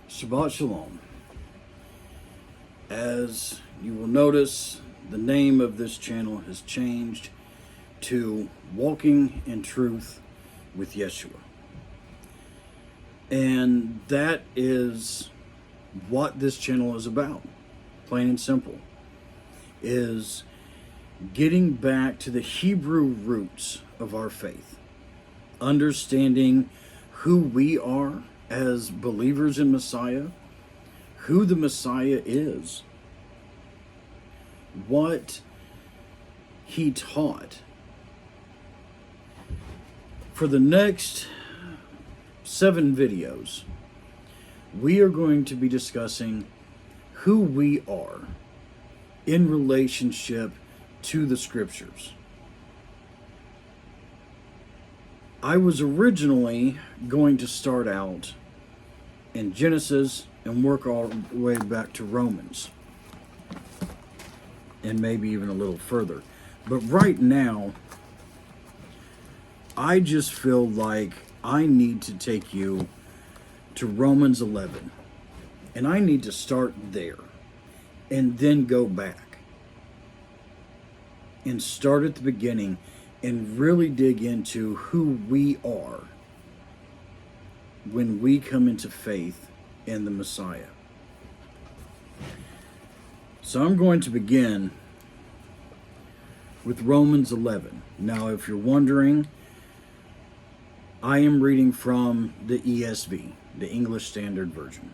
Shabbat Shalom. As you will notice, the name of this channel has changed to Walking in Truth with Yeshua. And that is what this channel is about, plain and simple, is getting back to the Hebrew roots of our faith, understanding who we are as believers in Messiah, who the Messiah is, what he taught. For the next 7 videos, we are going to be discussing who we are in relationship to the scriptures. I was originally going to start out in Genesis and work all the way back to Romans, and maybe even a little further. But right now, I just feel like I need to take you to Romans 11, and I need to start there and then go back and start at the beginning and really dig into who we are when we come into faith in the Messiah. So I'm going to begin with Romans 11. Now, if you're wondering, I am reading from the ESV, the English Standard Version.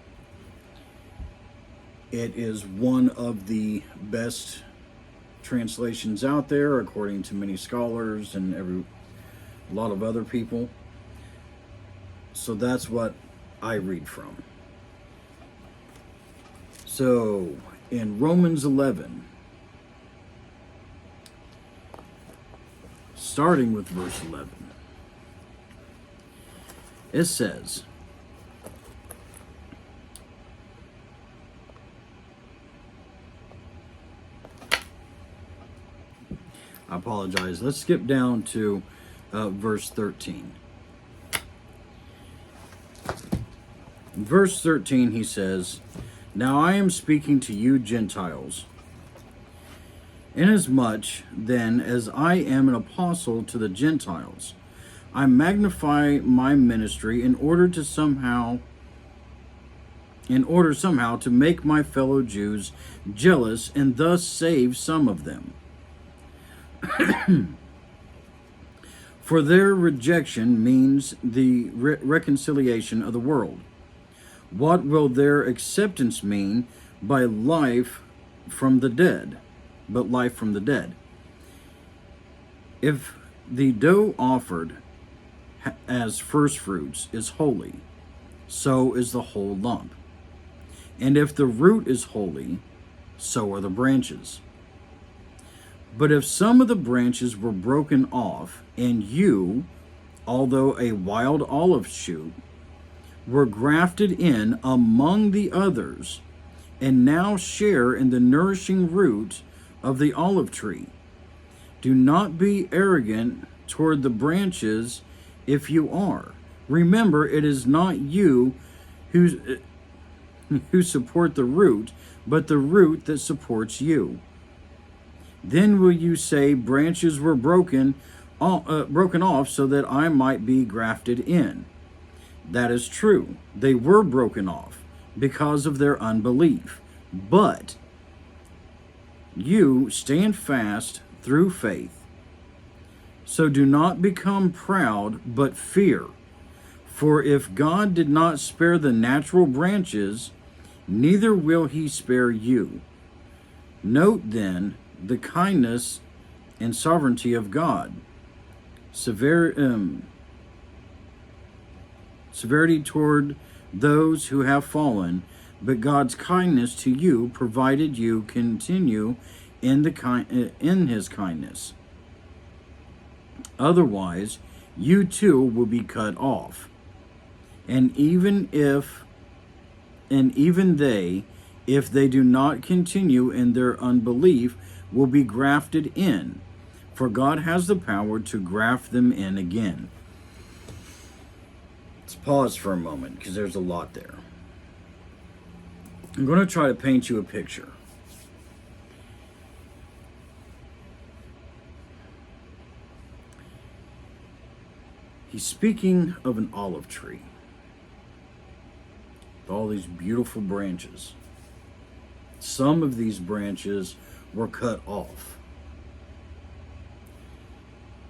It is one of the best translations out there, according to many scholars and a lot of other people. So that's what I read from. So in Romans 11, starting with verse 11, it says, I apologize. Let's skip down to verse 13. In verse 13, he says, "Now I am speaking to you Gentiles, inasmuch then as I am an apostle to the Gentiles, I magnify my ministry in order somehow to make my fellow Jews jealous and thus save some of them. For their rejection means the reconciliation of the world. What will their acceptance mean by life from the dead? But life from the dead. If the dough offered as first fruits is holy, so is the whole lump. And if the root is holy, so are the branches. But if some of the branches were broken off, and you, although a wild olive shoot, were grafted in among the others, and now share in the nourishing root of the olive tree, do not be arrogant toward the branches. If you are, remember it is not you who support the root, but the root that supports you. Then will you say, branches were broken off so that I might be grafted in? That is true. They were broken off because of their unbelief. But you stand fast through faith. So do not become proud, but fear. For if God did not spare the natural branches, neither will he spare you. Note then the kindness and sovereignty of God. Severity toward those who have fallen, but God's kindness to you, provided you continue in his kindness. Otherwise, you too will be cut off. And even they, if they do not continue in their unbelief, will be grafted in, for God has the power to graft them in again. Let's pause for a moment, because there's a lot there. I'm going to try to paint you a picture. He's speaking of an olive tree with all these beautiful branches. Some of these branches were cut off,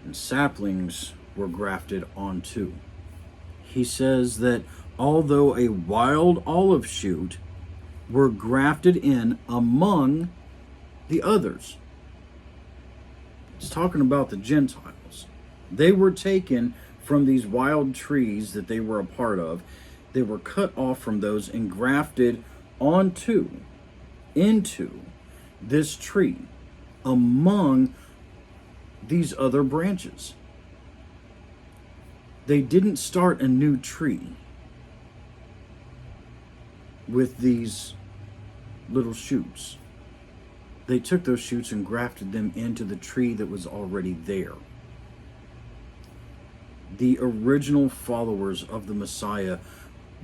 and saplings were grafted onto. He says that although a wild olive shoot were grafted in among the others. It's talking about the Gentiles. They were taken from these wild trees that they were a part of. They were cut off from those and grafted into this tree among these other branches. They didn't start a new tree with these little shoots. They took those shoots and grafted them into the tree that was already there. The original followers of the Messiah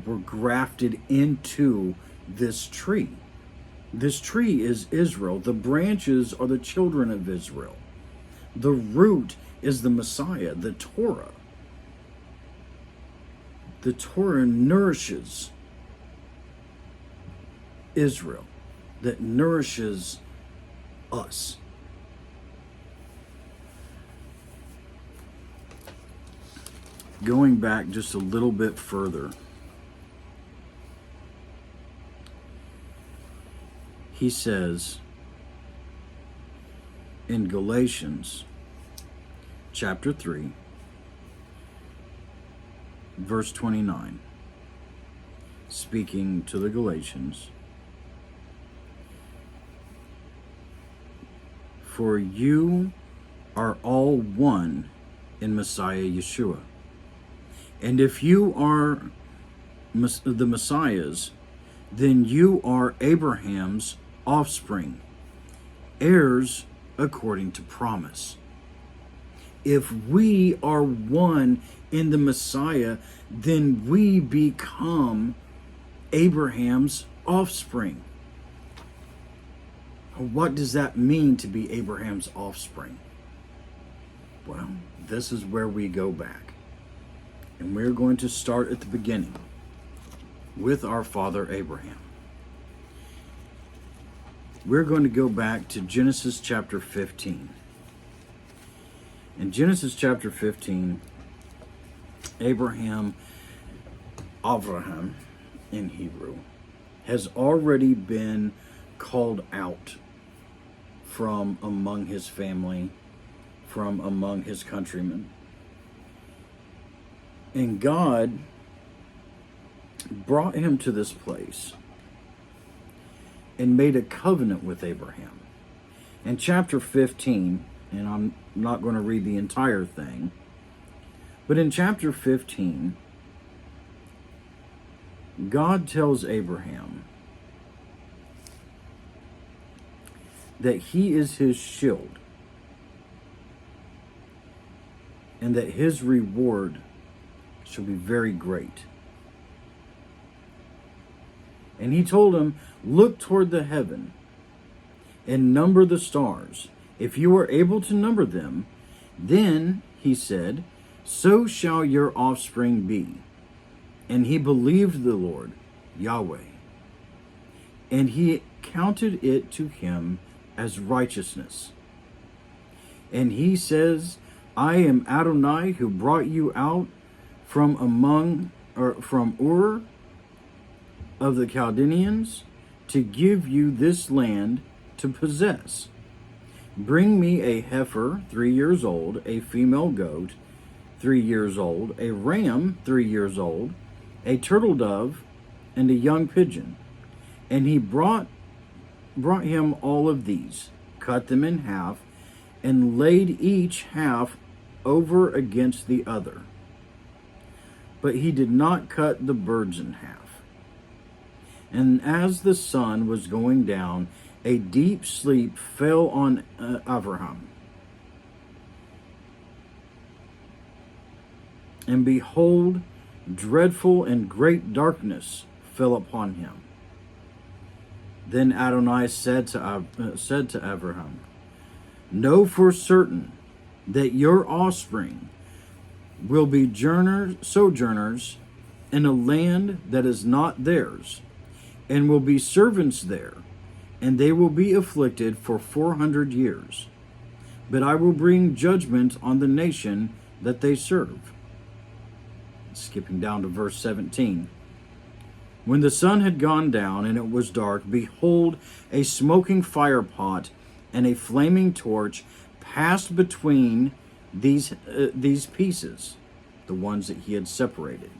were grafted into this tree. This tree is Israel. The branches are the children of Israel. The root is the Messiah, the Torah. The Torah nourishes Israel, that nourishes us. Going back just a little bit further, he says in Galatians chapter 3, verse 29, speaking to the Galatians, "For you are all one in Messiah Yeshua. And if you are the Messiahs, then you are Abraham's offspring, heirs according to promise." If we are one in the Messiah, then we become Abraham's offspring. What does that mean to be Abraham's offspring? Well, this is where we go back. And we're going to start at the beginning with our father Abraham. We're going to go back to Genesis chapter 15. In Genesis chapter 15, Avraham in Hebrew, has already been called out from among his family, from among his countrymen. And God brought him to this place and made a covenant with Abraham. In chapter 15, and I'm not going to read the entire thing, but in chapter 15, God tells Abraham that he is his shield and that his reward shall be very great. And he told him, "Look toward the heaven and number the stars. If you are able to number them, then," he said, "so shall your offspring be." And he believed the Lord, Yahweh, and he counted it to him as righteousness. And he says, "I am Adonai who brought you out from Ur of the Chaldeans to give you this land to possess. Bring me a heifer 3 years old, a female goat 3 years old, a ram 3 years old, a turtle dove, and a young pigeon." And he brought him all of these, cut them in half, and laid each half over against the other. But he did not cut the birds in half. And as the sun was going down, a deep sleep fell on Abraham. And behold, dreadful and great darkness fell upon him. Then Adonai said to Abraham, know for certain that your offspring will be sojourners in a land that is not theirs, and will be servants there, and they will be afflicted for 400 years. But I will bring judgment on the nation that they serve. Skipping down to verse 17. When the sun had gone down and it was dark, behold, a smoking fire pot and a flaming torch passed between these pieces, the ones that he had separated.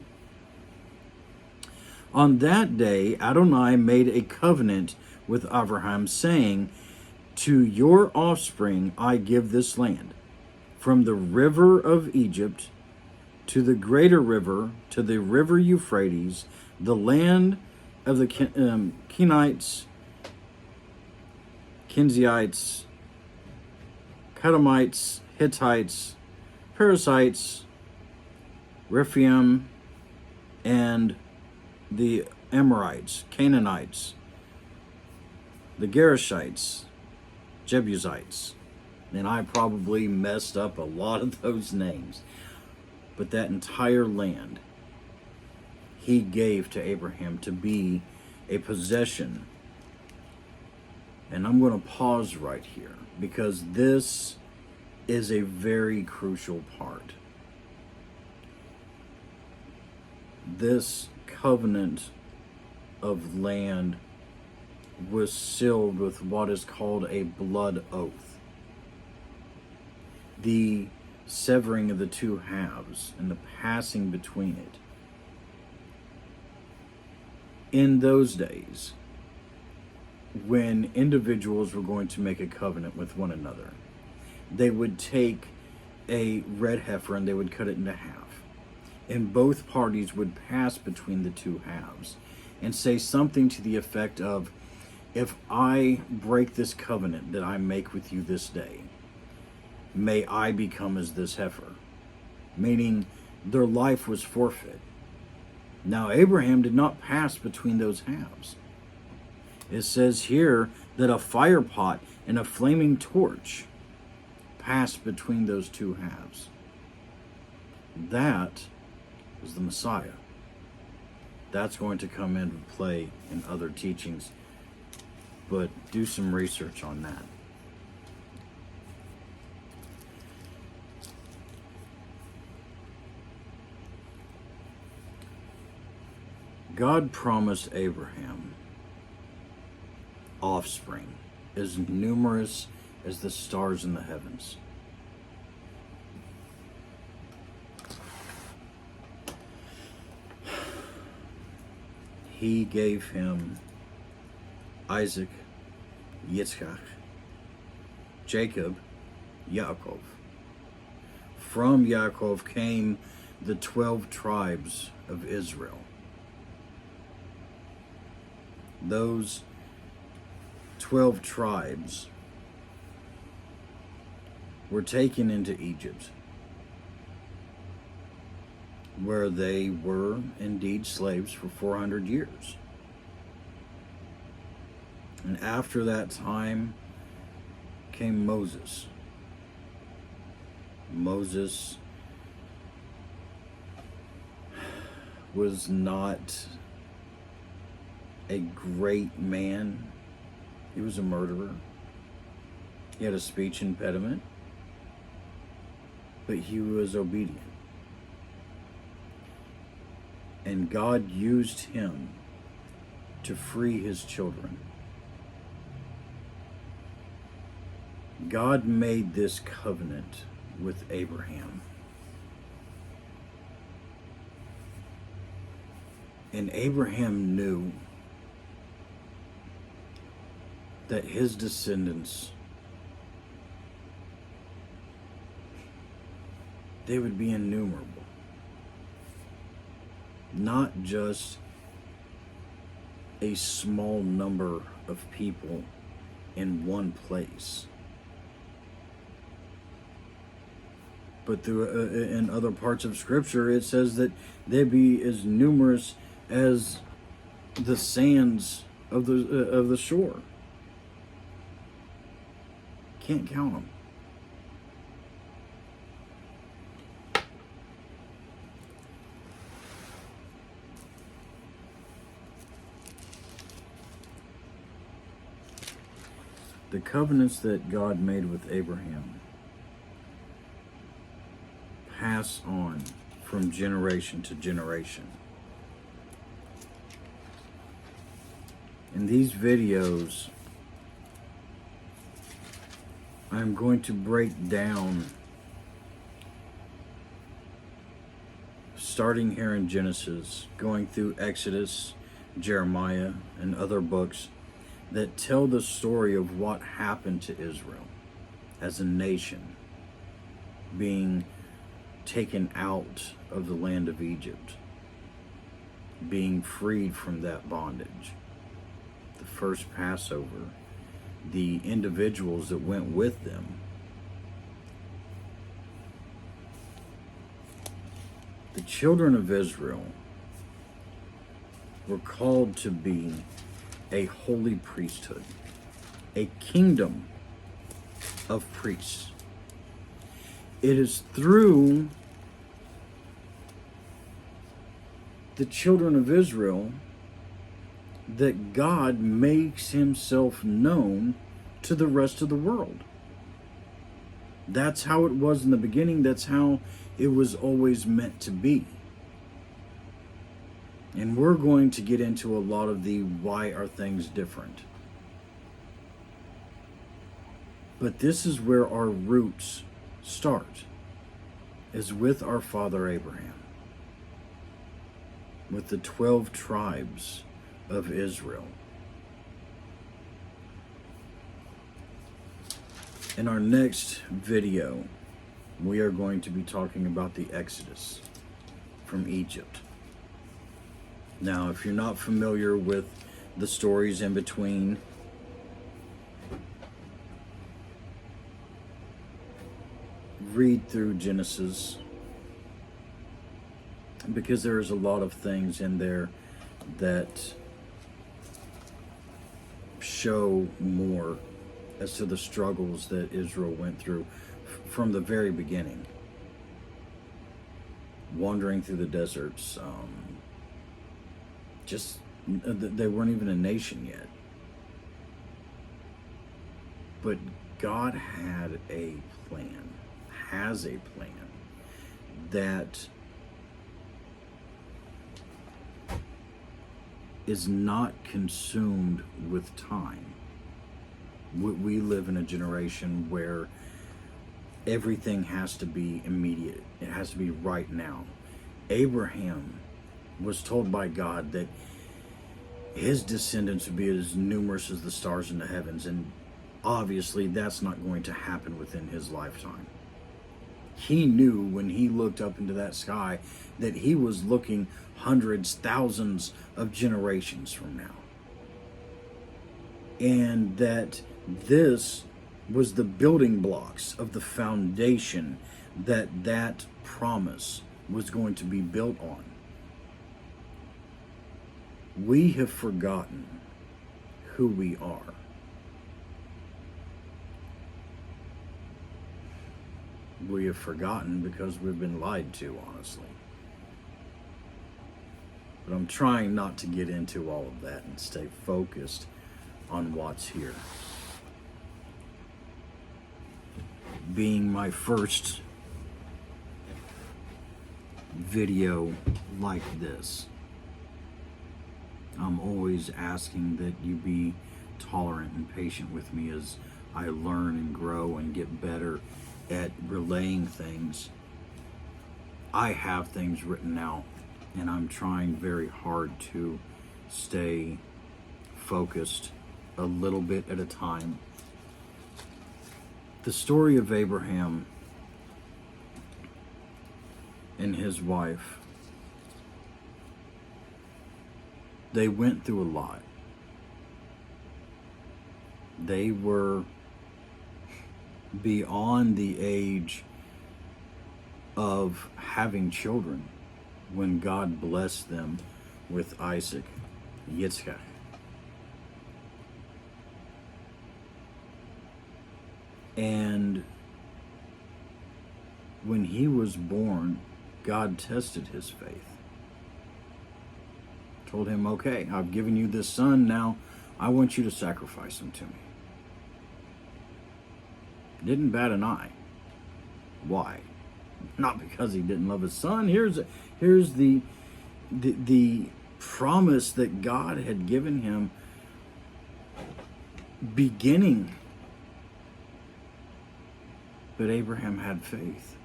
On that day, Adonai made a covenant with Abraham, saying, to your offspring I give this land, from the river of Egypt to the greater river, to the river Euphrates, the land of the Kenites, Kenzites, Kadamites, Hittites, Perizzites, Rephaim, and the Amorites, Canaanites, the Gerishites, Jebusites. And I probably messed up a lot of those names. But that entire land he gave to Abraham to be a possession. And I'm going to pause right here because this is a very crucial part. This covenant of land was sealed with what is called a blood oath. The severing of the two halves and the passing between it. In those days, when individuals were going to make a covenant with one another, they would take a red heifer and they would cut it into half. And both parties would pass between the two halves and say something to the effect of, if I break this covenant that I make with you this day, may I become as this heifer. Meaning their life was forfeit. Now Abraham did not pass between those halves. It says here that a fire pot and a flaming torch passed between those two halves. That was the Messiah. That's going to come into play in other teachings, but do some research on that. God promised Abraham offspring as numerous as the stars in the heavens. He gave him Isaac, Yitzchak, Jacob, Yaakov. From Yaakov came the 12 tribes of Israel. Those 12 tribes were taken into Egypt, where they were indeed slaves for 400 years. And after that time came Moses. Moses was not a great man. He was a murderer. He had a speech impediment, but he was obedient. And God used him to free his children. God made this covenant with Abraham. And Abraham knew that his descendants, they would be innumerable. Not just a small number of people in one place, but in other parts of Scripture it says that they'd be as numerous as the sands of the shore. Can't count them. The covenants that God made with Abraham pass on from generation to generation. In these videos, I'm going to break down, starting here in Genesis, going through Exodus, Jeremiah, and other books that tell the story of what happened to Israel as a nation being taken out of the land of Egypt, being freed from that bondage. The first Passover, the individuals that went with them, the children of Israel were called to be a holy priesthood, a kingdom of priests. It is through the children of Israel that God makes himself known to the rest of the world. That's how it was in the beginning. That's how it was always meant to be. And we're going to get into a lot of the why are things different. But this is where our roots start, is with our father Abraham, with the 12 tribes of Israel. In our next video, we are going to be talking about the Exodus from Egypt. Now, if you're not familiar with the stories in between, read through Genesis, because there's a lot of things in there that show more as to the struggles that Israel went through from the very beginning. Wandering through the deserts, they weren't even a nation yet. But God had a plan, has a plan that is not consumed with time. We live in a generation where everything has to be immediate. It has to be right now. Abraham was told by God that his descendants would be as numerous as the stars in the heavens, and obviously that's not going to happen within his lifetime. He knew when he looked up into that sky that he was looking hundreds, thousands of generations from now. And that this was the building blocks of the foundation that promise was going to be built on. We have forgotten who we are. We have forgotten because we've been lied to, honestly. But I'm trying not to get into all of that and stay focused on what's here. Being my first video like this, I'm always asking that you be tolerant and patient with me as I learn and grow and get better at relaying things. I have things written out, and I'm trying very hard to stay focused a little bit at a time. The story of Abraham and his wife, they went through a lot. They were beyond the age of having children when God blessed them with Isaac, Yitzchak. And when he was born, God tested his faith. Told him, okay, I've given you this son, now I want you to sacrifice him to me. Didn't bat an eye. Why? Not because he didn't love his son. Here's the promise that God had given him beginning. But Abraham had faith.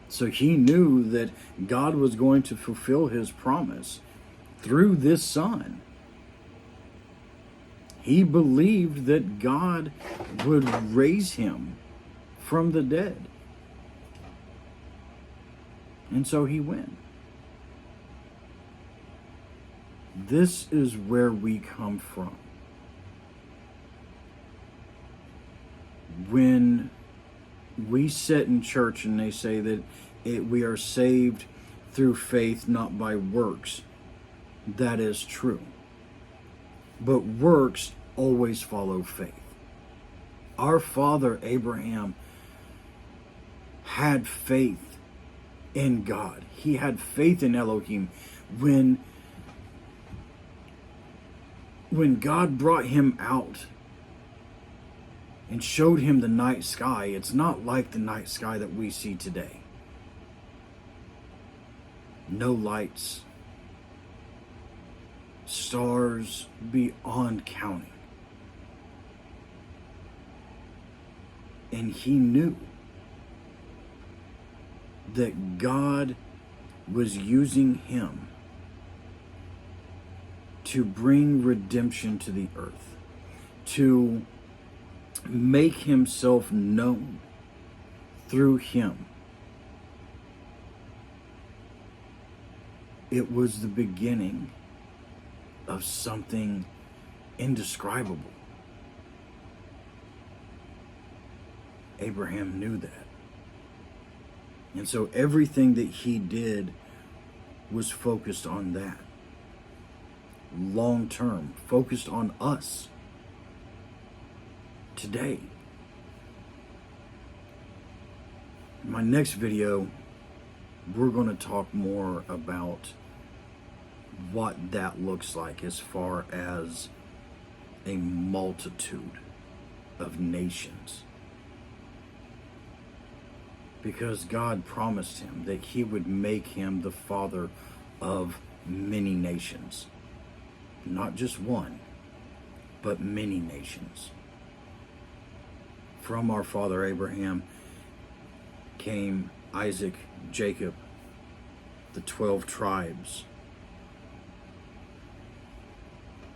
So he knew that God was going to fulfill his promise through this son. He believed that God would raise him from the dead. And so he went. This is where we come from. When we sit in church and they say that we are saved through faith, not by works, that is true. But works always follow faith. Our father Abraham had faith in God. He had faith in Elohim. When God brought him out and showed him the night sky, it's not like the night sky that we see today. No lights, stars beyond counting. And he knew that God was using him to bring redemption to the earth, to make himself known through him. It was the beginning of something indescribable. Abraham knew that. And so everything that he did was focused on that. Long term, focused on us today. In my next video, we're going to talk more about what that looks like as far as a multitude of nations. Because God promised him that he would make him the father of many nations. Not just one, but many nations. From our father Abraham came Isaac, Jacob, the 12 tribes.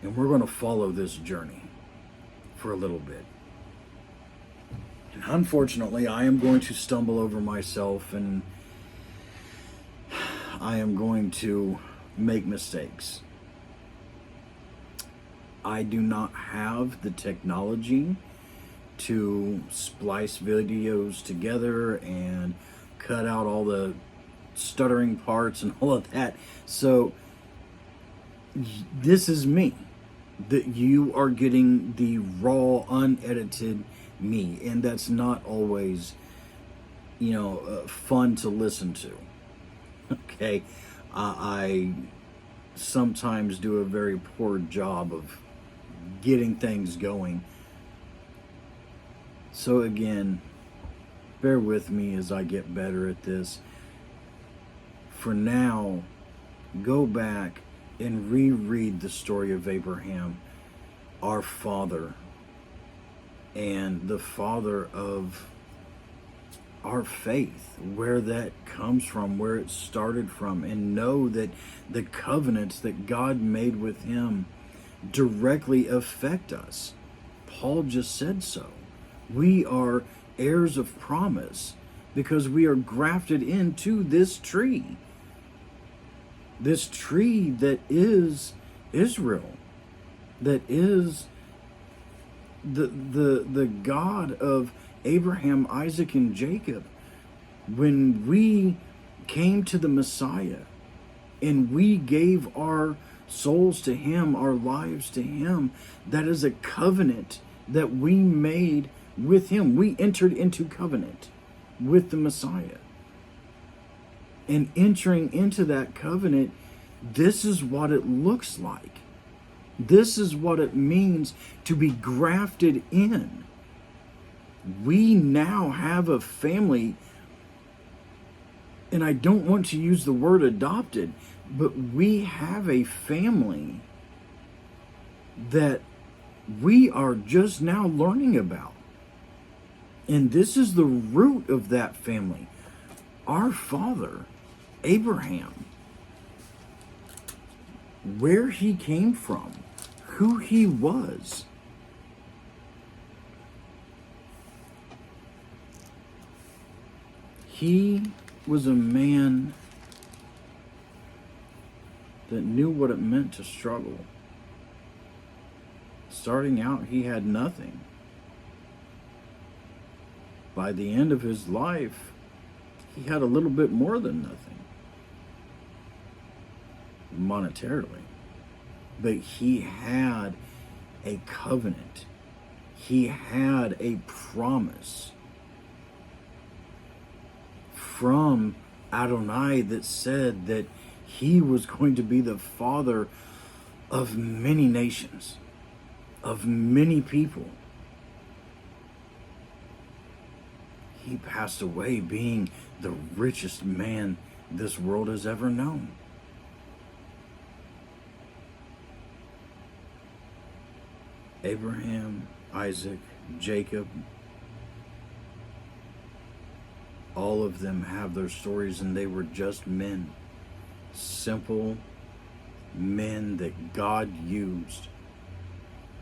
And we're going to follow this journey for a little bit. And unfortunately, I am going to stumble over myself and I am going to make mistakes. I do not have the technology to splice videos together and cut out all the stuttering parts and all of that. So this is me. That you are getting the raw, unedited me, and that's not always, fun to listen to. Okay, I sometimes do a very poor job of getting things going. So again, bear with me as I get better at this. For now, go back and reread the story of Abraham, our father, and the father of our faith, where that comes from, where it started from, and know that the covenants that God made with him directly affect us. Paul just said so. We are heirs of promise because we are grafted into this tree. This tree that is Israel, that is the God of Abraham, Isaac, and Jacob. When we came to the Messiah and we gave our souls to him, our lives to him, that is a covenant that we made with him. We entered into covenant with the Messiah. And entering into that covenant, this is what it looks like. This is what it means to be grafted in. We now have a family, and I don't want to use the word adopted, but we have a family that we are just now learning about. And this is the root of that family. Our father, Abraham, where he came from, who he was. He was a man that knew what it meant to struggle. Starting out, he had nothing. By the end of his life, he had a little bit more than nothing, monetarily. But he had a covenant. He had a promise from Adonai that said that he was going to be the father of many nations, of many people. He passed away being the richest man this world has ever known. Abraham, Isaac, Jacob, all of them have their stories, and they were just men. Simple men that God used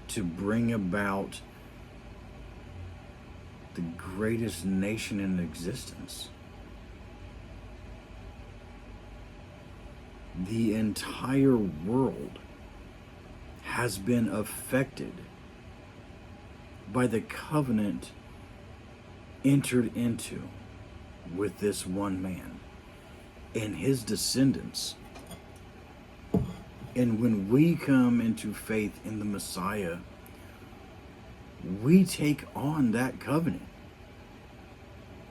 to bring about the greatest nation in existence. The entire world has been affected by the covenant entered into with this one man and his descendants. And when we come into faith in the Messiah, we take on that covenant.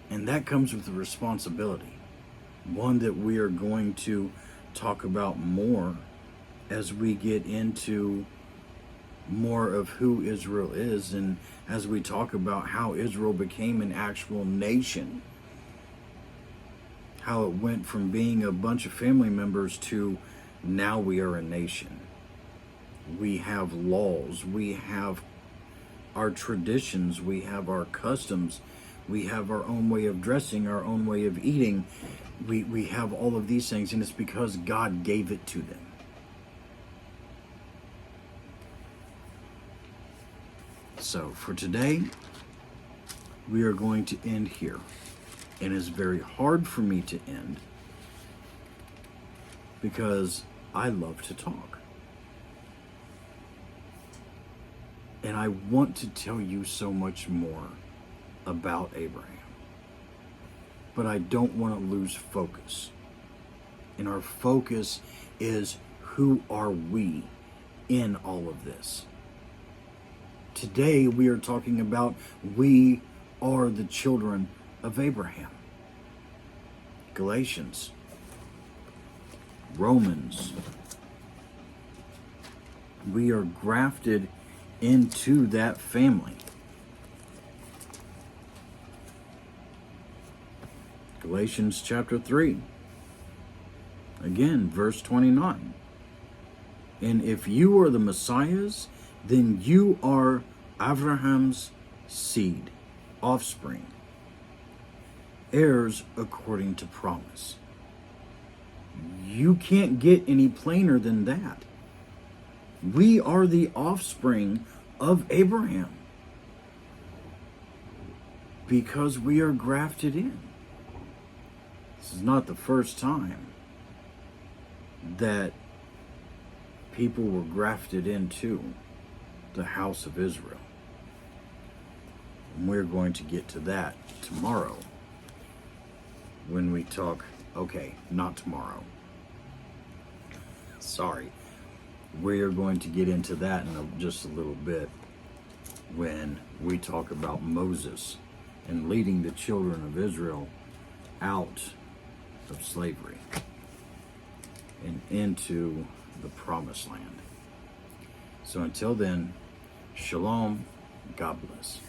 And that comes with a responsibility. One that we are going to talk about more as we get into more of who Israel is, and as we talk about how Israel became an actual nation. How it went from being a bunch of family members to now we are a nation. We have laws, we have our traditions, we have our customs, we have our own way of dressing, our own way of eating. We have all of these things, and it's because God gave it to them. So for today, we are going to end here. And it's very hard for me to end because I love to talk. And I want to tell you so much more about Abraham. But I don't want to lose focus. And our focus is, who are we in all of this? Today we are talking about we are the children of Abraham. Galatians, Romans. We are grafted into that family. Galatians chapter 3. Again, verse 29. And if you are the Messiah's, then you are Abraham's seed, offspring, heirs according to promise. You can't get any plainer than that. We are the offspring of Abraham because we are grafted in. This is not the first time that people were grafted into the house of Israel. And we're going to get to that tomorrow when we talk, not tomorrow. Sorry. We are going to get into that in just a little bit. when we talk about Moses and leading the children of Israel out of slavery and into the promised land. So until then, shalom, God bless.